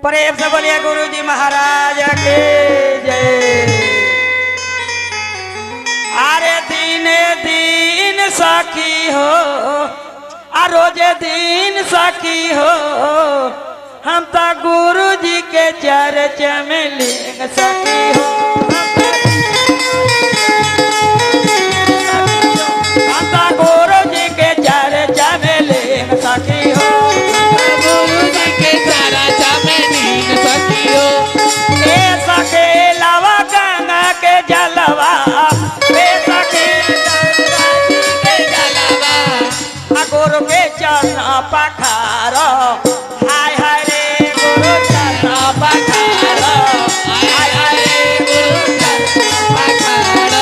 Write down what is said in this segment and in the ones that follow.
प्रेम से बोलिए गुरु जी महाराज के जय। अरे दीने दीन सखी हो रोजे दिन सखी हो हम तो गुरु जी के चर्चा में लिंग सखी हो। हम तो गुरु जी के चर्चा में लिंग सखी हो। गुरु जी के चर्चा में लिंग सखी हो। ए सखे लावा गंगा के जलवा गुरु के चरण पखारो हाय हाय रे गुरु चरण पखारो हाय हाय रे गुरु चरण पखारो।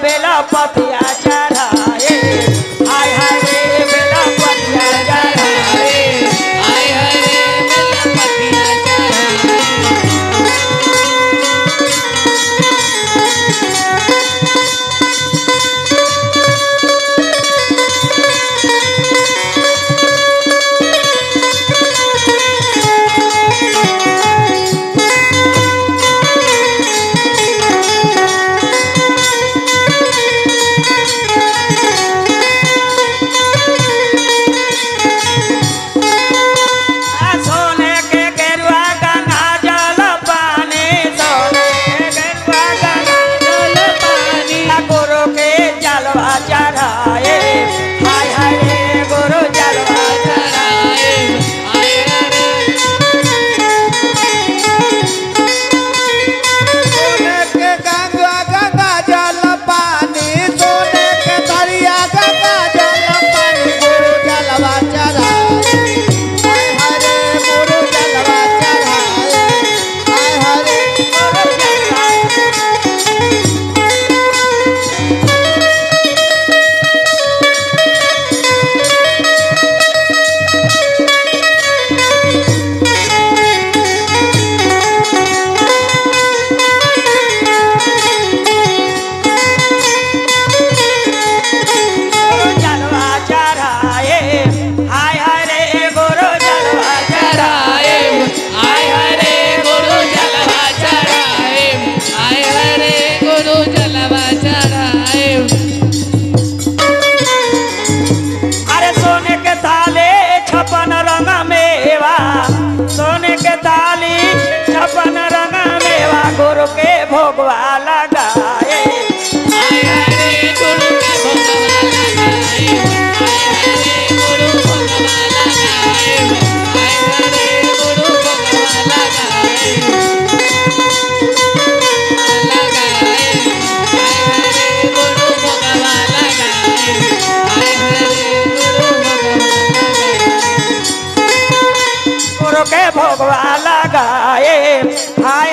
बेला पतिया चढ़ाए हाय हाय रे बेला पतिया चढ़ाए हाय हाय रे बेला पतिया चढ़ाए। गुरु के भोगवा लगाए हाय हाय रे गुरु के भोगवा लगाए। हाय हाय रे गुरु भोगवा लगाए। हाय हाय रे गुरु भोगवा लगाए लगाए। हाय हाय रे गुरु भोगवा लगाए। हाय हाय रे गुरु भोगवा लगाए। गुरु के भोगवा लगाए हाय